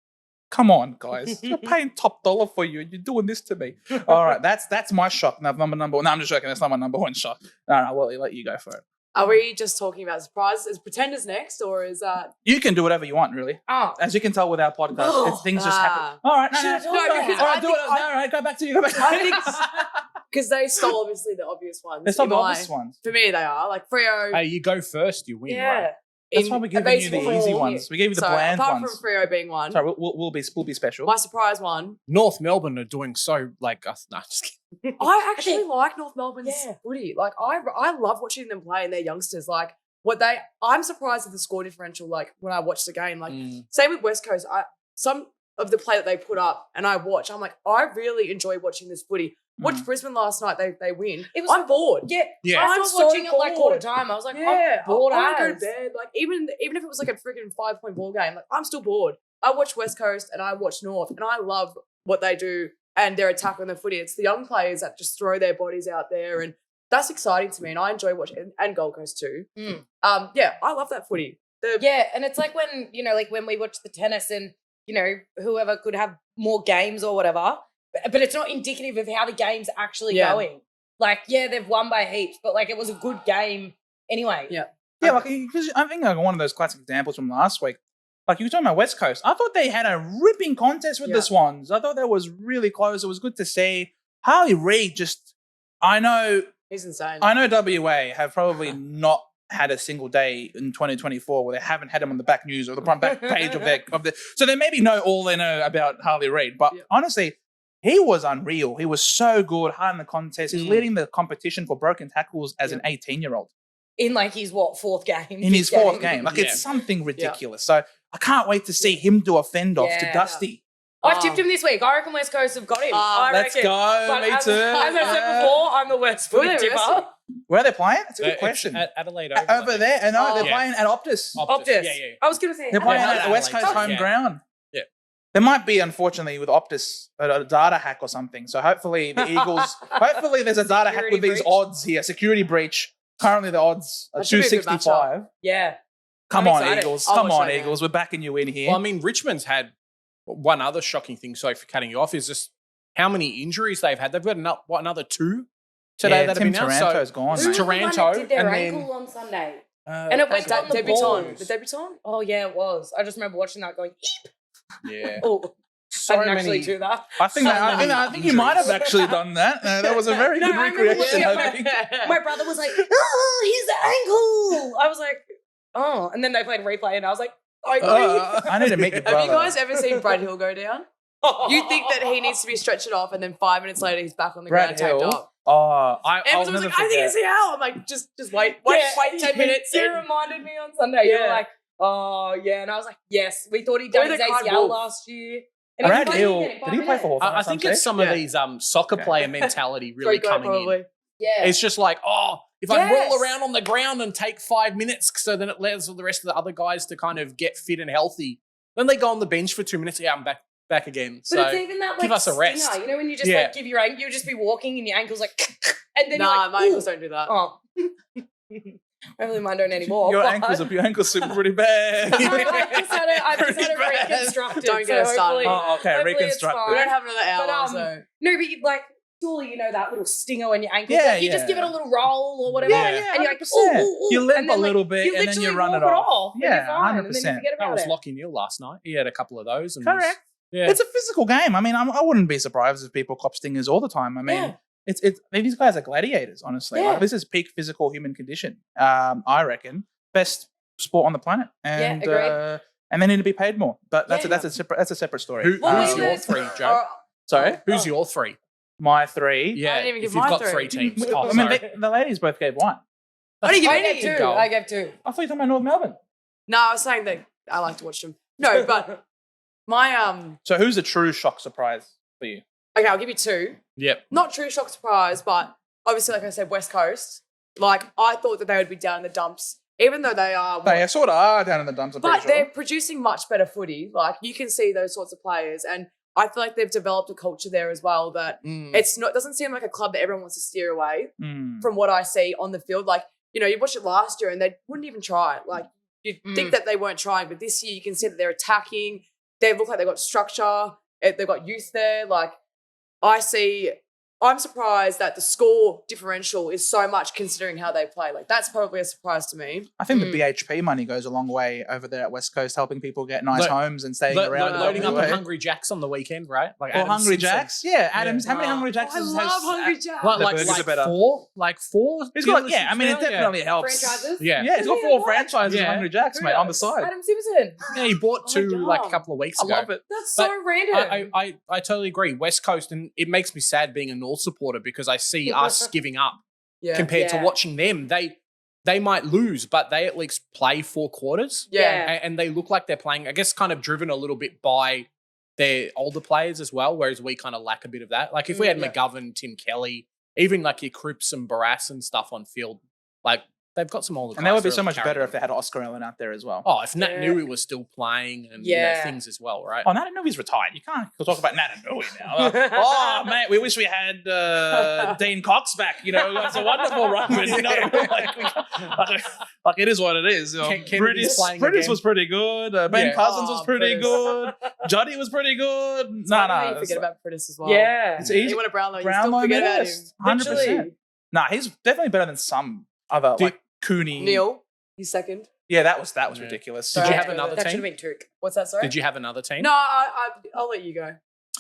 S1: Come on, guys. You're paying top dollar for you and you're doing this to me. All right, that's my shock. Number one. No, I'm just joking. That's not my number one shock. No, we'll let you go for it.
S3: Are we just talking about surprises? Is Pretenders next, or is that...
S1: You can do whatever you want, really.
S2: Oh.
S1: As you can tell with our podcast, things just happen. All right, no,
S3: because
S1: all right, do it. All right, go back to you.
S3: I think because they stole obviously the obvious ones.
S1: They stole the obvious ones.
S3: For me, they are like Freo.
S4: Hey, you go first, you win, right?
S1: That's why we're giving you the easy ones. We gave you the bland
S3: apart
S1: ones.
S3: Apart from Freo being one.
S1: Sorry, we'll be special.
S3: My surprise one.
S4: North Melbourne are doing so like us. No, just kidding.
S3: I actually like North Melbourne's footy. Like I love watching them play and their youngsters. Like I'm surprised at the score differential. Like when I watch the game, like same with West Coast. Some of the play that they put up and I watch, I'm like, I really enjoy watching this footy. Watched Brisbane last night. They win. I'm bored.
S2: Yeah. I'm watching it like quarter time. I was like, I'm bored.
S3: I want to go to bed. Like even if it was like a freaking 5-point ball game, like I'm still bored. I watch West Coast and I watch North, and I love what they do and their attack on the footy. It's the young players that just throw their bodies out there, and that's exciting to me. And I enjoy watching, and Gold Coast too. I love that footy.
S2: And it's like when when we watch the tennis and whoever could have more games or whatever. But it's not indicative of how the game's actually going. Like, they've won by heaps, but like it was a good game anyway.
S1: Yeah, like because I think like one of those classic examples from last week. Like you were talking about West Coast. I thought they had a ripping contest with the Swans. I thought that was really close. It was good to see. Harley Reid I know
S3: he's insane.
S1: I know WA have probably not had a single day in 2024 where they haven't had him on the back news or the front back page of the. So they maybe know all they know about Harley Reid, but honestly. He was unreal. He was so good, high in the contest. He's leading the competition for broken tackles as an 18-year-old.
S2: In like his, fourth game?
S1: In his fourth game. Like, it's something ridiculous. So I can't wait to see him do a fend-off to Dusty.
S2: I tipped him this week. I reckon West Coast have got him.
S1: Let's go.
S2: But
S1: Me too.
S2: As I said before, I'm the worst footy tipper.
S1: Where are they playing? That's a good question.
S4: At Adelaide
S1: over there. And they're playing at Optus.
S2: Optus.
S4: Yeah.
S2: I was going to say
S1: they're playing at West Coast home ground. There might be, unfortunately, with Optus, a data hack or something. So hopefully the Eagles, there's a data hack with these odds here. Security breach. Currently the odds are 265.
S2: Yeah.
S1: Come on, Eagles. Come on, Eagles. We're backing you in here.
S4: Well, I mean, Richmond's had one other shocking thing, sorry for cutting you off, is just how many injuries they've had. They've got another 2 today that have been announced.
S1: Taranto's gone.
S2: Who
S4: Taranto.
S2: did their
S4: and
S2: ankle on Sunday?
S3: And it went on the debutant. The debutant?
S2: Oh, yeah, it was. I just remember watching that going, eep.
S1: Yeah.
S2: I didn't actually do that.
S1: I think you might have actually done that. That was a very good recreation.
S2: My brother was like, his ankle. I was like, and then they played replay and I was like, I agree.
S1: I need to meet your brother.
S3: Have you guys ever seen Brad Hill go down? You think that he needs to be stretched off and then 5 minutes later he's back on the ground taped up.
S1: Everyone
S3: was like, I think it's ACL. I'm like, just wait 10 minutes.
S2: You reminded me on Sunday. You were like, and I was like, yes, we thought he'd done his ACL last year.
S1: Brad Hill, did he play for Hawthorn?
S4: I think it's some of these soccer player mentality really coming in.
S2: Yeah.
S4: It's just like, if I roll around on the ground and take 5 minutes, so then it allows the rest of the other guys to kind of get fit and healthy. Then they go on the bench for 2 minutes. Yeah, I'm back again.
S2: But it's even that, like,
S4: give us a rest.
S2: Stinger, when you just like give your ankle, you'll just be walking and your ankle's like, and then you're like,
S3: my ankles don't do that.
S2: Oh. Hopefully mine don't anymore.
S1: Your ankles seem pretty bad.
S2: I've just had it reconstructed.
S3: Don't get us started.
S1: Okay, reconstructed.
S3: We don't have another hour, so.
S2: No, but like, surely you know that little stinger in your ankle. You just give it a little roll or whatever. And you're like,
S1: you limp a little bit and then you run it off.
S2: Yeah,
S1: 100%.
S4: That was Lockie Neal last night. He had a couple of those. And
S1: correct. It's a physical game. I mean, I wouldn't be surprised if people cop stingers all the time. I mean, these guys are gladiators, honestly. Like, this is peak physical human condition. I reckon best sport on the planet, and they need to be paid more. But that's a separate story.
S4: Who's your 3, Joe?
S1: Sorry,
S4: who's your 3?
S1: My 3.
S4: Yeah,
S3: I didn't even give
S4: if you've
S3: my
S4: got
S3: 3.
S4: 3 teams.
S1: I mean, the ladies both gave 1.
S2: I gave 2. I gave 2.
S1: I thought you were talking about North Melbourne.
S3: No, I was saying that I like to watch them. No, but my
S1: So who's the true shock surprise? for you?
S3: Okay, I'll give you 2.
S4: Yep.
S3: Not true shock surprise, but obviously, like I said, West Coast. Like, I thought that they would be down in the dumps, even though they are.
S1: They sort of are down in the dumps, I'm
S3: but
S1: pretty sure.
S3: they're producing much better footy. Like, you can see those sorts of players. And I feel like they've developed a culture there as well that doesn't seem like a club that everyone wants to steer away from what I see on the field. Like, you know, you watched it last year and they wouldn't even try. Like, you'd think that they weren't trying, but this year you can see that they're attacking. They look like they've got structure. They've got youth there. Like, I'm surprised that the score differential is so much considering how they play. Like, that's probably a surprise to me.
S1: I think the BHP money goes a long way over there at West Coast, helping people get nice homes and staying around.
S4: Loading up on Hungry Jacks on the weekend, right? Like
S1: Hungry Jacks? Yeah, Adams. How many Hungry Jacks
S3: I
S1: has
S3: love Hungry Jacks.
S1: burgers are better.
S4: 4? Like 4?
S1: He's got, I mean, it definitely helps.
S2: Franchises?
S4: Yeah.
S1: Yeah, he's got 4 franchises of
S4: Yeah.
S1: Hungry Jacks, mate, on the side.
S2: Adam Simpson.
S4: Yeah, he bought
S3: Oh my
S4: 2
S3: God.
S4: like a couple of weeks
S1: I
S4: ago.
S1: love it.
S2: That's
S4: But
S2: so random.
S4: I totally agree. West Coast, and it makes me sad being a North supporter because I see us giving up
S3: Yeah.
S4: compared to
S2: Yeah.
S4: watching them. They might lose, but they at least play 4 quarters.
S3: Yeah.
S4: And they look like they're playing, I guess, kind of driven a little bit by their older players as well, whereas we kind of lack a bit of that. Like if we had McGovern, Tim Kelly, even like your Cripps and Barras and stuff on field, like they've got some older guys.
S1: And they would be
S4: that
S1: so
S4: are
S1: much
S4: carrying
S1: better
S4: them.
S1: if they had Oscar Allen out there as well.
S4: Oh, if Nat
S2: Yeah.
S4: Nui was still playing and things as well, right?
S1: Oh, Natanui's retired. You can't talk about Natanui now. Oh, mate, we wish we had Dean Cox back. You know, it's a wonderful run. But, you know, like it is what it is. You know,
S4: Kennedy's playing
S1: British
S4: again.
S1: was pretty good. Ben
S4: Yeah.
S1: Cousins was pretty
S3: Prentice.
S1: good. Juddy was pretty good.
S3: Why do you
S1: No.
S3: forget about Prentice as well.
S2: Yeah.
S1: It's easy.
S3: You want a Brownlow, you
S1: Brownlow
S3: still forget about him.
S1: medalist. 100%.
S3: Literally.
S1: Nah, he's definitely better than some other, like Cooney.
S3: Neil, he's second.
S1: Yeah, that was
S4: Yeah.
S1: ridiculous.
S4: Did you
S3: Yeah.
S4: have another
S2: That should
S4: team?
S2: have been Took.
S3: What's that, sorry?
S4: Did you have another team?
S3: No, I'll let you go.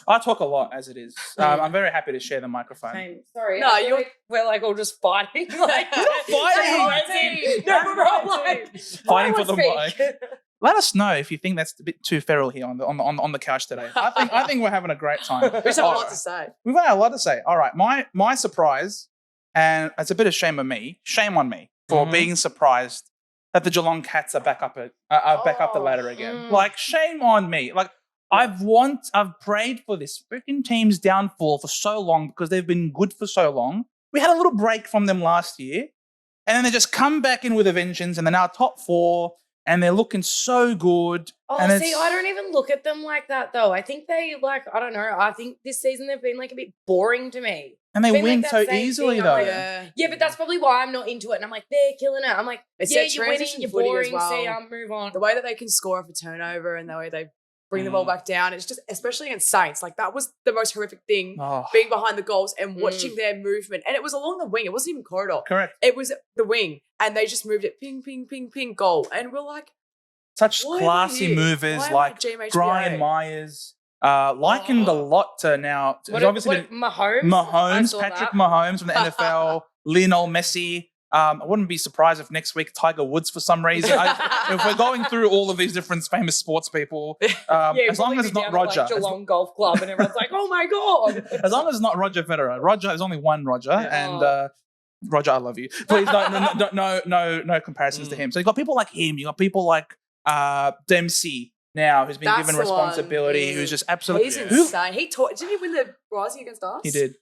S1: I talk a lot as it is. I'm very happy to share the microphone.
S2: Same. Sorry.
S3: No,
S2: I feel
S3: you're-
S2: like we're like all just fighting. Like,
S3: We're not
S1: fighting.
S2: No, we're all like
S1: Fighting for
S2: I
S1: the
S2: will speak.
S1: Let us know if you think that's a bit too feral here on the couch today. I think we're having a great time.
S3: We just have a lot to say.
S1: We've got a lot to say. All right, my surprise, and it's a bit of shame on me for
S4: Mhm.
S1: being surprised that the Geelong Cats are back up the ladder again. Like, shame on me. Like, I've prayed for this freaking team's downfall for so long because they've been good for so long. We had a little break from them last year, and then they just come back in with a vengeance, and they're now top 4, and they're looking so good.
S2: Oh,
S1: and
S2: see, I don't even look at them like that though. I think they I don't know. I think this season they've been like a bit boring to me.
S1: And they
S2: Been like
S1: win
S2: that
S1: so
S2: same
S1: easily,
S2: thing, I'm
S1: though.
S2: like,
S3: Yeah.
S2: Yeah, but that's probably why I'm not into it. And I'm like, they're killing it. I'm like,
S3: It's
S2: yeah,
S3: their
S2: you're winning,
S3: transition
S2: you're
S3: footy as
S2: boring.
S3: well.
S2: See, move on.
S3: The way that they can score off a turnover and the way they bring the ball back down, it's just, especially against Saints, like that was the most horrific thing,
S1: Oh,
S3: being behind the goals and watching their movement. And it was along the wing. It wasn't even corridor.
S1: correct.
S3: It was the wing. And they just moved it ping, ping, ping, ping, goal. And we're like,
S1: Such
S3: why am I
S1: classy
S3: here?
S1: movers
S3: Why am I
S1: like
S3: GMHBA?
S1: Brian Myers. Likened a lot to now. It's obviously been
S2: Mahomes? I
S1: Mahomes,
S2: saw
S1: Patrick
S2: that.
S1: Mahomes from the NFL, Lionel Messi. I wouldn't be surprised if next week Tiger Woods for some reason. If we're going through all of these different famous sports people,
S2: Yeah,
S1: as long as it's not Roger.
S2: Like Geelong Golf Club, and everyone's like, "Oh my god!"
S1: As long as it's not Roger Federer. Roger, there's only one Roger, and Roger, I love you. Please no comparisons to him. So you got people like him. You got people like Dempsey now, who's been
S3: That's
S1: given
S3: the one.
S1: responsibility, who's just absolutely.
S3: He's insane. Didn't he win the Rising against us?
S1: He did.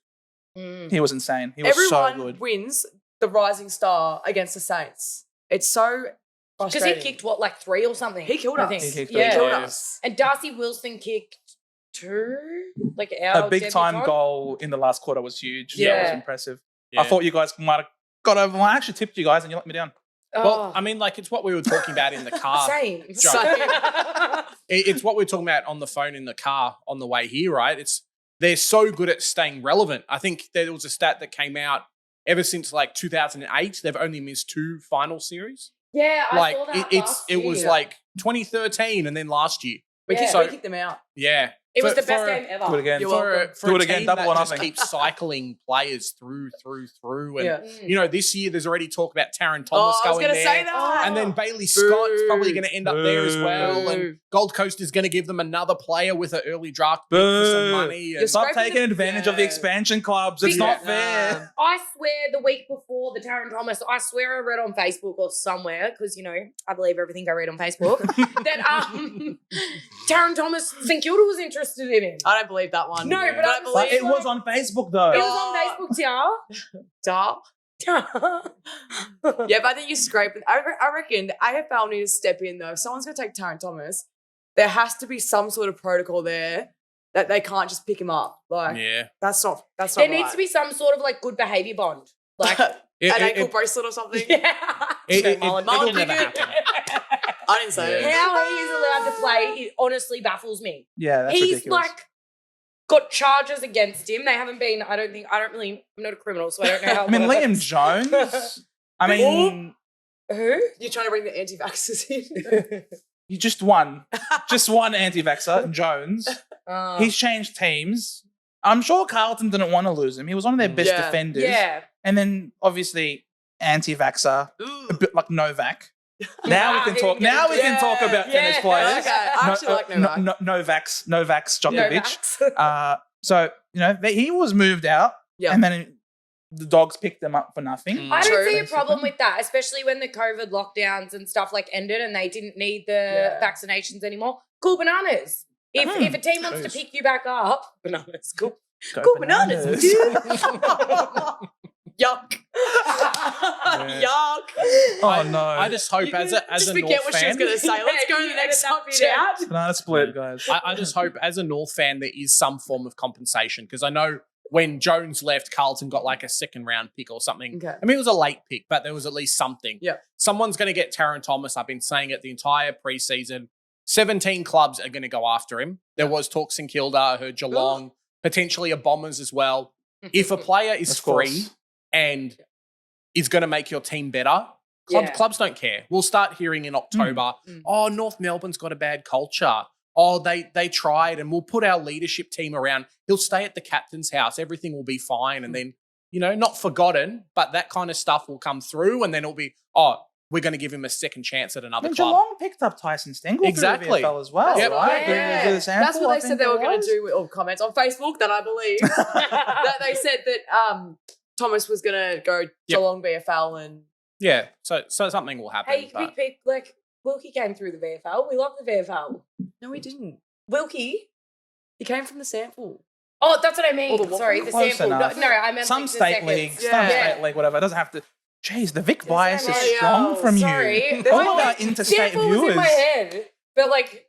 S2: Mm.
S1: He was insane. He was
S3: Everyone
S1: so good.
S3: wins the Rising Star against the Saints. It's so
S2: Because
S3: frustrating.
S2: he kicked what, like 3 or something?
S3: He killed
S2: I
S3: us.
S2: think.
S1: He kicked
S3: He
S2: yeah.
S3: killed
S1: Yeah.
S3: us.
S2: And Darcy Wilson kicked 2, like our
S1: A big time
S2: debutant.
S1: goal in the last quarter was huge. That
S2: Yeah.
S1: was impressive.
S4: Yeah.
S1: I thought you guys might have got over. I actually tipped you guys and you let me down.
S4: Well, I mean, like, it's what we were talking about in the car.
S2: Same.
S4: It's what we were talking about on the phone in the car on the way here, right? They're so good at staying relevant. I think there was a stat that came out ever since like 2008. They've only missed 2 final series.
S2: Yeah, I
S4: Like
S2: saw that
S4: it was
S2: year.
S4: like 2013 and then last year.
S3: We
S2: Yeah.
S3: kicked them out.
S4: Yeah,
S2: It was
S4: For-
S2: the best
S4: for-
S2: game ever.
S1: Do it again.
S3: You're
S4: For,
S3: welcome.
S4: for
S1: Do
S4: a
S1: it again,
S4: team
S1: double
S4: that
S1: or
S4: just
S1: nothing.
S4: keeps cycling players through, and
S3: Yeah.
S4: you know, this year there's already talk about Taron
S3: Oh,
S4: Thomas
S3: I was
S4: going
S3: going to
S4: there.
S3: say that.
S4: And then Bailey Scott's probably going to end up there as well. And
S3: Boo.
S4: Gold Coast is going to give them another player with an early draft pick for some
S1: Boo.
S4: money.
S3: You're
S4: And
S1: Stop
S3: scraping
S1: taking
S3: the-
S1: advantage of the
S3: yeah.
S1: expansion clubs. It's
S2: Because-
S1: not fair.
S2: I swear the week before the Taron Thomas, I swear I read on Facebook or somewhere, because, you know, I believe everything I read on Facebook, that Taron Thomas, St Kilda was interested interested in him.
S3: I don't believe that one.
S2: No, but I
S1: But it was on Facebook though.
S2: It was on Facebook, Tiara.
S3: Duh. Yeah, but I think you scrape it. I reckon the AFL need to step in though. If someone's going to take Tarrant Thomas, there has to be some sort of protocol there that they can't just pick him up. Like, that's not
S2: There needs to be some sort of like good behaviour bond. Like
S3: an ankle bracelet or something.
S2: Yeah.
S4: It'll never happen.
S3: I didn't say it.
S2: How he is allowed to play, it honestly baffles me.
S1: Yeah, that's
S2: He's
S1: ridiculous.
S2: like got charges against him. They haven't been, I'm not a criminal, so I don't know how
S1: I mean,
S2: it
S1: Liam
S2: works.
S1: Jones. I mean,
S2: Who?
S3: You're trying to bring the anti-vaxxers in.
S1: you just one anti-vaxxer, Jones.
S2: Uh,
S1: He's changed teams. I'm sure Carlton didn't want to lose him. He was one of their best
S3: Yeah.
S1: defenders.
S2: yeah.
S1: And then obviously anti-vaxxer, a bit like Novak. Now we can talk. Now we can talk about tennis players.
S3: Okay, I actually like Novak.
S1: Novak's Djokovic.
S2: Novaks.
S1: So he was moved out,
S3: Yeah.
S1: and then the Dogs picked them up for nothing.
S2: I don't
S3: True.
S2: see a problem with that, especially when the COVID lockdowns and stuff like ended and they didn't need the vaccinations anymore. Cool bananas. If a team wants to pick you back up, bananas. Cool.
S1: Go
S2: Cool bananas, dude.
S3: Yuck. Yuck.
S1: Oh no!
S4: I just hope as a
S3: Just
S4: North
S3: forget what she was
S4: fan,
S3: going to say. Let's go to the next subject.
S1: banana split, guys.
S4: I just hope as a North fan there is some form of compensation because I know when Jones left, Carlton got like a second round pick or something.
S3: Okay.
S4: I mean, it was a late pick, but there was at least something.
S3: Yeah.
S4: Someone's going to get Tarrant Thomas. I've been saying it the entire preseason. 17 clubs are going to go after him. There was talks in Kilda, I heard Geelong, potentially a Bombers as well. If a player is
S1: Of course.
S4: free and is going to make your team better, clubs don't care. We'll start hearing in October, oh, North Melbourne's got a bad culture. Oh, they tried and we'll put our leadership team around. He'll stay at the captain's house. Everything will be fine. And then, not forgotten, but that kind of stuff will come through and then it'll be, we're going to give him a second chance at another
S1: And
S4: club.
S1: Geelong picked up Tyson Stengel
S4: Exactly.
S1: through the VFL as well,
S4: Yep.
S1: right?
S3: Yeah.
S1: The sample,
S3: That's what
S1: I
S3: they said
S1: think
S3: they
S1: it
S3: were going
S1: was.
S3: to do with comments on Facebook that I believe. that they said that Thomas was going to go Geelong VFL and
S4: Yeah, so something will happen.
S2: Hey,
S4: but-
S2: big like Wilkie came through the VFL. We love the VFL.
S3: no, he didn't.
S2: Wilkie.
S3: He came from the sample.
S2: Oh, that's what I mean.
S3: Or the
S2: Sorry,
S3: waffle?
S2: the
S1: Close
S2: sample.
S1: enough.
S2: No, I meant
S1: Some
S2: like the
S1: state
S2: seconds.
S1: leagues,
S3: Yeah.
S1: some state league, whatever. It doesn't have to. Jeez, the Vic bias is
S2: I know.
S1: strong from
S2: Sorry.
S1: you.
S2: There's
S1: All
S2: no,
S1: of our
S2: like,
S1: interstate
S2: sample was
S1: viewers.
S2: in my head, but like,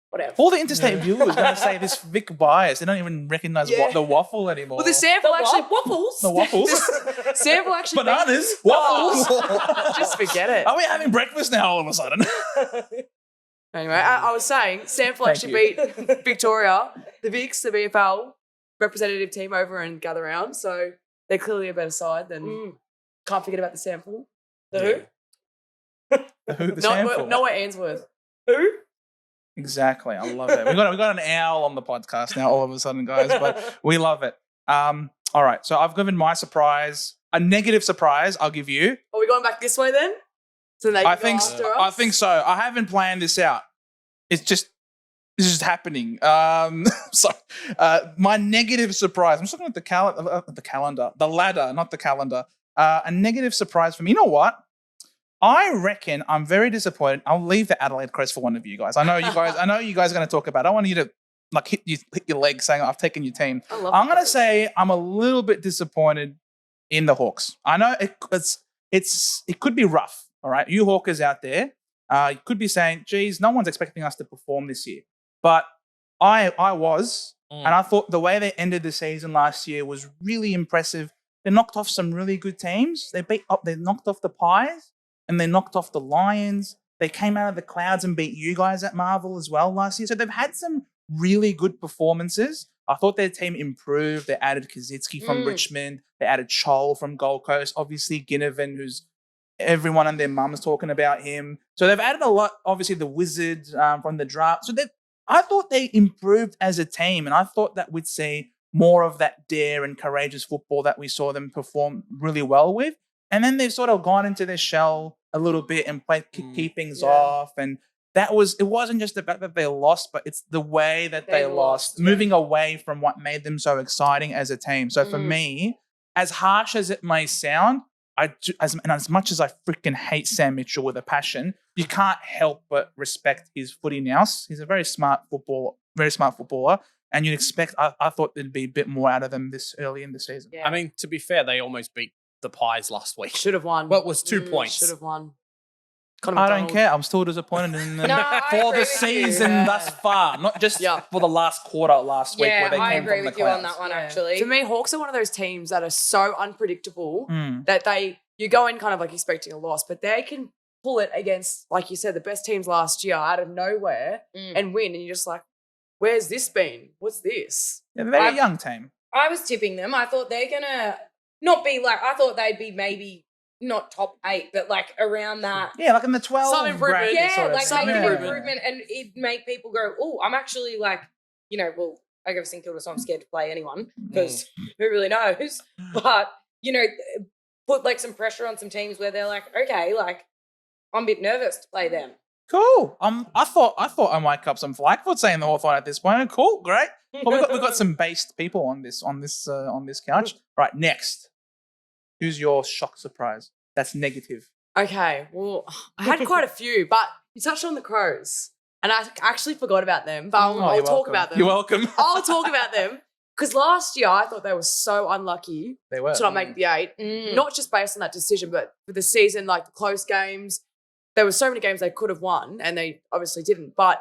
S2: whatever.
S1: All the interstate viewers going to say this Vic bias. They don't even recognize
S3: Yeah.
S1: the waffle anymore.
S3: Well, the sample actually
S2: Waffles.
S1: The waffles.
S3: sample actually
S1: Bananas. Waffles.
S3: Just forget it.
S1: Are we having breakfast now all of a sudden?
S3: Anyway, I was saying Sample
S1: Thank
S3: actually beat Victoria, the Vics, the VFL representative team over in Gather Round. So they're clearly a better side than. Can't forget about the Sample. The who?
S1: The sample.
S3: Nowhere Ainsworth.
S2: Who?
S1: Exactly. I love it. We got an owl on the podcast now all of a sudden, guys, but we love it. All right. So I've given my surprise, a negative surprise I'll give you.
S3: Are we going back this way then? So they can
S1: I
S3: go
S1: think
S3: after us?
S1: I think so. I haven't planned this out. It's just happening. So my negative surprise. I'm just looking at the ladder, not the calendar. A negative surprise for me. You know what? I reckon I'm very disappointed. I'll leave the Adelaide Crows for one of you guys. I know you guys are going to talk about it. I want you to like hit your leg saying I've taken your team. I'm going to say I'm a little bit disappointed in the Hawks. I know it could be rough. All right, you Hawkers out there, you could be saying, geez, no one's expecting us to perform this year. But I was, and I thought the way they ended the season last year was really impressive. They knocked off some really good teams. They knocked off the Pies, and they knocked off the Lions. They came out of the clouds and beat you guys at Marvel as well last year. So they've had some really good performances. I thought their team improved. They added Kaczynski from Richmond. They added Chol from Gold Coast. Obviously, Ginnivan, who's everyone and their mum's talking about him. So they've added a lot. Obviously, the Wizard from the draft. So I thought they improved as a team, and I thought that we'd see more of that dare and courageous football that we saw them perform really well with. And then they've sort of gone into their shell a little bit and played keep things off. And it wasn't just the fact that they lost, but it's the way that they lost, moving away from what made them so exciting as a team. So for me, as harsh as it may sound, as much as I freaking hate Sam Mitchell with a passion, you can't help but respect his footy nous. He's a very smart football very smart footballer. And you'd expect, I thought there'd be a bit more out of them this early in the season.
S2: Yeah.
S4: I mean, to be fair, they almost beat the Pies last week.
S3: Should have won.
S4: Well, it was 2 points.
S3: Should have won.
S1: I don't care. I'm still disappointed in them
S2: I
S1: for
S2: agree
S1: the
S2: with you.
S1: season
S3: Yeah.
S1: thus far, not just for the last quarter last week where they
S2: I
S1: came
S2: agree
S1: from the
S2: with you on
S1: clouds.
S2: that one,
S3: Yeah.
S2: actually.
S3: For me, Hawks are one of those teams that are so unpredictable
S1: Mm.
S3: that you go in kind of like expecting a loss, but they can pull it against, like you said, the best teams last year out of nowhere and win. And you're just like, where's this been? What's this?
S1: They're a very young team.
S2: I was tipping them. I thought they're going to not be like, I thought they'd be maybe not top 8, but like around that.
S1: Yeah, like in the 12.
S3: Some improvement.
S1: bracket
S2: Yeah,
S1: sort of
S2: like
S1: thing.
S2: make an
S3: Yeah.
S2: improvement and it make people go, oh, I'm actually like, well, I go to St Kilda, so I'm scared to play anyone because who really knows? But, put like some pressure on some teams where they're like, okay, like I'm a bit nervous to play them.
S1: Cool. I thought I might cup some flack for saying the Hawthorn at this point. Cool, great. Well, we've got some based people on this couch. Right, next. Who's your shock surprise? That's negative.
S3: Okay, well, I had quite a few, but you touched on the Crows, and I actually forgot about them, but I'll
S1: you're
S3: talk
S1: welcome.
S3: about them.
S1: You're welcome.
S3: I'll talk about them because last year I thought they were so unlucky
S1: They were.
S3: to not make the 8, not just based on that decision, but for the season, like the close games. There were so many games they could have won, and they obviously didn't. But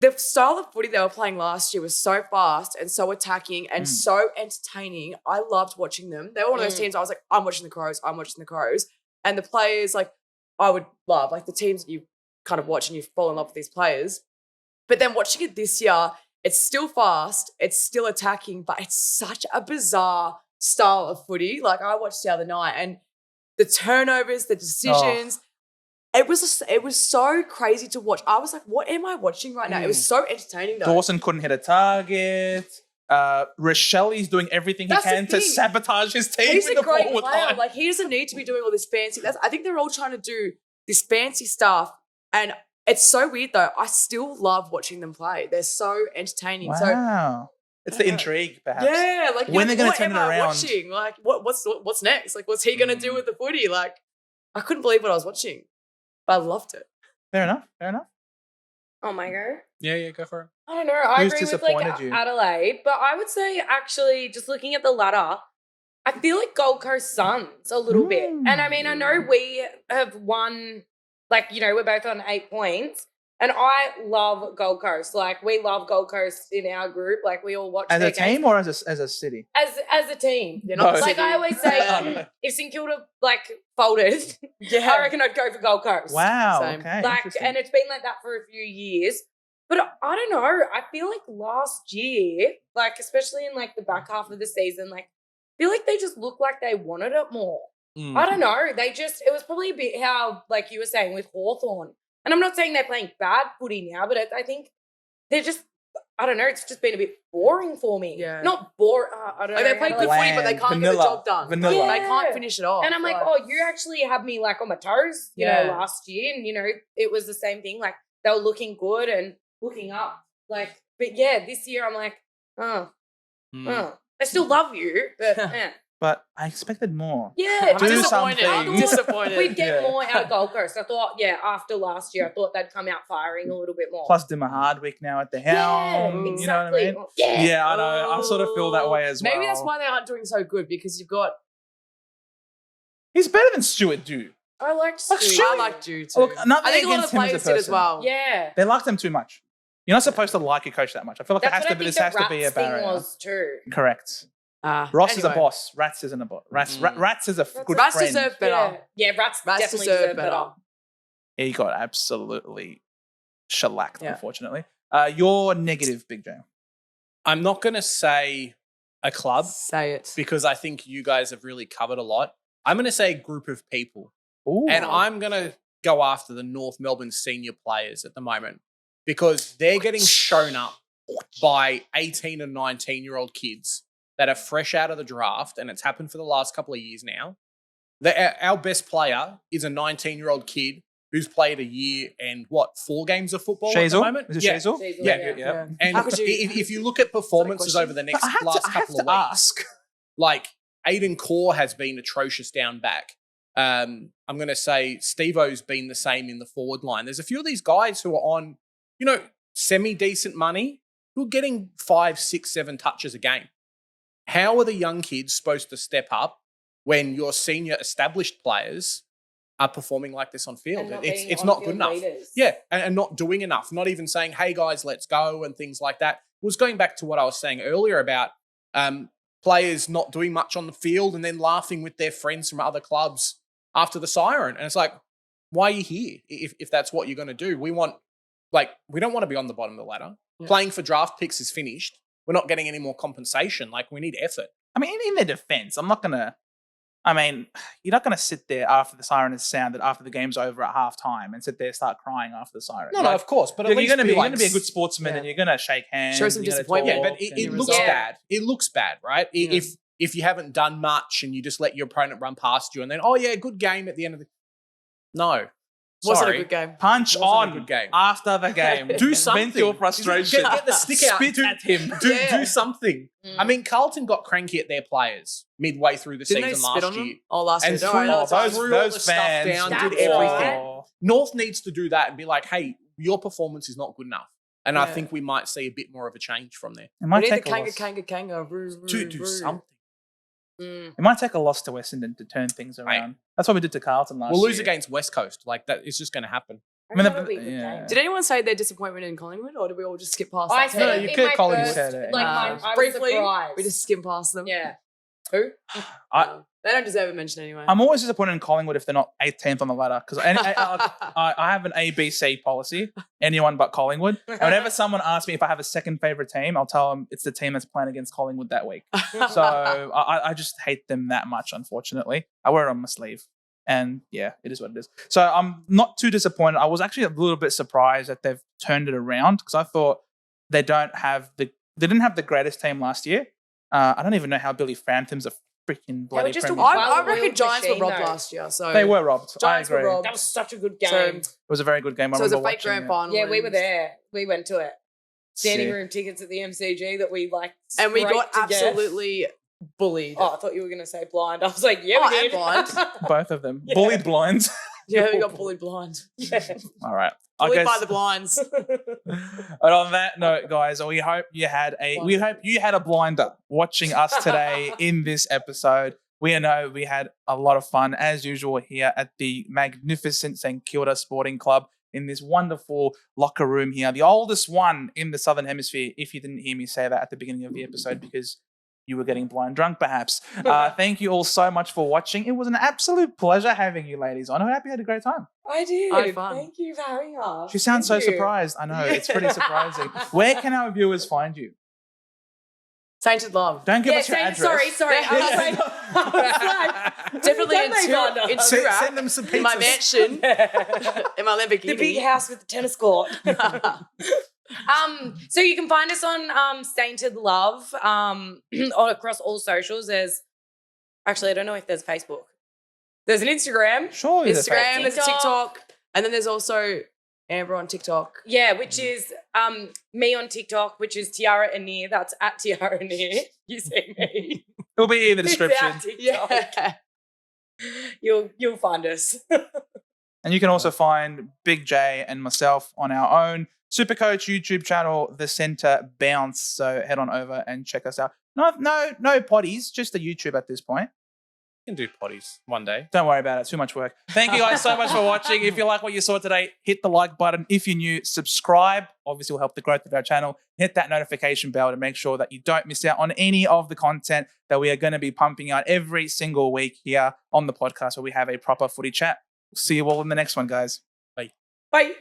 S3: the style of footy they were playing last year was so fast and so attacking and so entertaining. I loved watching them. They were one of those teams I was like, I'm watching the Crows. And the players, like, I would love, like the teams that you kind of watch and you fall in love with these players. But then watching it this year, it's still fast, it's still attacking, but it's such a bizarre style of footy. Like I watched the other night and the turnovers, the decisions, it was so crazy to watch. I was like, what am I watching right now? It was so entertaining though.
S1: Dawson couldn't hit a target. Rochelli's doing everything
S3: That's
S1: he
S3: the
S1: can to
S3: thing.
S1: sabotage his team
S3: He's
S1: with
S3: a
S1: the
S3: great
S1: forward
S3: player.
S1: line.
S3: Like he doesn't need to be doing all this fancy. I think they're all trying to do this fancy stuff, and it's so weird though. I still love watching them play. They're so entertaining. So
S1: Wow. It's the intrigue, perhaps.
S3: yeah, like
S1: When they're gonna
S3: what
S1: turn
S3: am
S1: it
S3: I
S1: around?
S3: watching? Like what's next? Like what's he gonna do with the footy? Like I couldn't believe what I was watching, but I loved it.
S1: Fair enough.
S2: Oh my God.
S4: Yeah, go for it.
S2: I don't know. I
S1: Who's
S2: agree with like
S1: disappointed you?
S2: Adelaide, but I would say actually just looking at the ladder, I feel like Gold Coast Suns a little bit. And I mean, I know we have won, like, we're both on 8 points. And I love Gold Coast. Like, we love Gold Coast in our group. Like, we all watch
S1: As
S2: their
S1: a team
S2: games.
S1: or as a city?
S2: As a team.
S3: They're not
S1: No.
S2: Like,
S3: City.
S2: I always say, if St Kilda, like, folded, I reckon I'd go for Gold Coast.
S1: Wow.
S3: Same.
S1: Okay.
S2: Like,
S1: interesting.
S2: and it's been like that for a few years. But I don't know. I feel like last year, like, especially in, like, the back half of the season, like, I feel like they just looked like they wanted it more. I don't know. It was probably a bit how, like you were saying, with Hawthorn. And I'm not saying they're playing bad footy now, but I think they're just, I don't know, it's just been a bit boring for me.
S3: Yeah.
S2: Not boring. I don't
S3: Like
S2: know.
S3: they play
S2: how
S3: good
S2: to, like-
S3: footy, but they can't get the
S1: Vanilla.
S3: job done.
S1: Vanilla.
S3: They
S2: Yeah.
S3: can't finish it off.
S2: And I'm like, oh, you actually had me like on my toes,
S3: Yeah.
S2: last year. And, it was the same thing. Like they were looking good and looking up. Like, but yeah, this year I'm like, I still love you, but
S1: But I expected more.
S2: yeah.
S3: I'm
S1: Do
S3: disappointed.
S1: something.
S3: Disappointed.
S2: We'd get
S1: Yeah.
S2: more out of Gold Coast. I thought, after last year, I thought they'd come out firing a little bit more.
S1: Plus Dimmer Hardwick now at the helm.
S2: exactly.
S1: You know what I mean? Yeah, I know. I sort of feel that way as well.
S3: Maybe that's why they aren't doing so good because you've got.
S1: He's better than Stuart Dew.
S2: I liked
S1: Like,
S2: Stu.
S3: I like you too.
S1: Look, nothing
S3: I think a lot of
S1: against
S3: the
S1: him as a
S3: players did as
S1: person.
S3: well.
S2: Yeah.
S1: They liked him too much. You're not supposed to like a coach that much. I feel like
S2: That's what I
S1: this
S2: think
S1: has
S2: the
S1: to be a
S2: Rats thing
S1: barrier.
S2: was too.
S1: Correct. Ross is a boss. Rats isn't a boss. Rats is a good
S3: Rats
S1: friend.
S3: deserve better.
S2: Yeah, Rats definitely deserve better.
S1: He got absolutely shellacked,
S3: Yeah.
S1: unfortunately. Your negative, Big J.
S4: I'm not going to say a club
S3: Say it.
S4: because I think you guys have really covered a lot. I'm going to say a group of people.
S1: Ooh.
S4: And I'm going to go after the North Melbourne senior players at the moment because they're getting shown up by 18 and 19-year-old kids that are fresh out of the draft, and it's happened for the last couple of years now. Our best player is a 19-year-old kid who's played a year and, 4 games of football at the
S1: Shazel?
S4: moment?
S1: Is it
S4: Yeah.
S1: Shazel?
S2: Yeah.
S4: And
S3: How could you-
S4: if you look at performances over the next last couple of weeks,
S1: ask.
S4: like Aiden Core has been atrocious down back. I'm going to say Steve-O's been the same in the forward line. There's a few of these guys who are on, semi-decent money who are getting 5, 6, 7 touches a game. How are the young kids supposed to step up when your senior established players are performing like this on field? It's not good enough. Yeah, and not doing enough. Not even saying, hey, guys, let's go and things like that. It was going back to what I was saying earlier about players not doing much on the field and then laughing with their friends from other clubs after the siren. And it's like, why are you here if that's what you're going to do? We don't want to be on the bottom of the ladder. Yeah. Playing for draft picks is finished. We're not getting any more compensation. Like, we need effort.
S1: I mean, in their defense, you're not going to sit there after the siren has sounded, after the game's over at halftime and sit there and start crying after the siren.
S4: No, of course. But
S1: you're going to be a good sportsman and you're going to shake hands.
S3: Show some disappointment.
S4: Yeah, but it looks bad. It looks bad, right? Yeah. If you haven't done much and you just let your opponent run past you and then, oh, yeah, good game at the end of the... No.
S3: Wasn't a good game.
S1: Punch on
S4: a good game.
S1: After the game.
S4: Do something.
S1: Vent your frustration.
S4: Get the stick out.
S1: Spit at him.
S4: Do something. I mean, Carlton got cranky at their players midway through the season last year.
S3: Oh, last year.
S1: Those fans
S4: stuff down, did everything. North needs to do that and be like, hey, your performance is not good enough. And I think we might see a bit more of a change from there.
S3: We need the kanga.
S4: To do something.
S1: It might take a loss to Essendon to turn things around. Right. That's what we did to Carlton last year.
S4: We'll lose against West Coast. Like, that is just going to happen.
S3: Did anyone say their disappointment in Collingwood, or did we all just skip past that?
S2: No,
S1: you could Collingwood.
S2: Briefly,
S3: we just skimmed past them.
S2: Yeah. Who?
S3: They don't deserve a mention anyway.
S1: I'm always disappointed in Collingwood if they're not 18th on the ladder, because I have an ABC policy, anyone but Collingwood. And whenever someone asks me if I have a second favourite team, I'll tell them it's the team that's playing against Collingwood that week. So I just hate them that much, unfortunately. I wear it on my sleeve. And yeah, it is what it is. So I'm not too disappointed. I was actually a little bit surprised that they've turned it around, because I thought they didn't have the greatest team last year. I don't even know how Billy Phantom's a freaking bloody Premier.
S3: I reckon Giants were robbed last year. So
S1: they were robbed.
S3: Giants
S1: I agree.
S3: were robbed.
S2: That was such a good game.
S1: It was a very good game.
S3: So it was a fake grand final.
S2: Yeah, we were there. We went to it. Standing room tickets at the MCG that we
S3: and we got absolutely bullied.
S2: Oh, I thought you were going to say blind. I was like, yeah, we did.
S3: Blind.
S1: Both of them. Yeah. Bullied blinds.
S3: Yeah, we got bullied blind.
S2: Yeah.
S1: All right.
S3: Bullied by the blinds.
S1: And on that note, guys, we hope you had a blinder watching us today in this episode. We know we had a lot of fun as usual here at the magnificent St Kilda Sporting Club in this wonderful locker room here, the oldest one in the Southern Hemisphere, if you didn't hear me say that at the beginning of the episode, because you were getting blind drunk, perhaps. Thank you all so much for watching. It was an absolute pleasure having you ladies on. I hope you had a great time.
S2: I did.
S3: I had fun.
S2: Thank you for having us.
S1: She sounds so surprised. I know. It's pretty surprising. Where can our viewers find you?
S3: Sainted Love.
S1: Don't give us your address.
S2: Sorry. I was like,
S3: definitely in Turak.
S4: Send them some pizzas.
S3: In my mansion. In my Lamborghini.
S2: The big house with the tennis court. So you can find us on Sainted Love across all socials. Actually, I don't know if there's Facebook. There's an Instagram.
S1: Sure,
S3: there's a TikTok. And then there's also Amber on TikTok.
S2: Yeah, which is me on TikTok, which is Tiara Anir. That's at Tiara Anir. You see me.
S1: It'll be in the description.
S3: Yeah.
S2: You'll find us.
S1: And you can also find Big J and myself on our own Supercoach YouTube channel, The Centre Bounce. So head on over and check us out. No potties, just the YouTube at this point.
S4: You can do potties one day.
S1: Don't worry about it. Too much work. Thank you guys so much for watching. If you like what you saw today, hit the like button. If you're new, subscribe. Obviously, will help the growth of our channel. Hit that notification bell to make sure that you don't miss out on any of the content that we are going to be pumping out every single week here on the podcast, where we have a proper footy chat. We'll see you all in the next one, guys.
S2: Bye.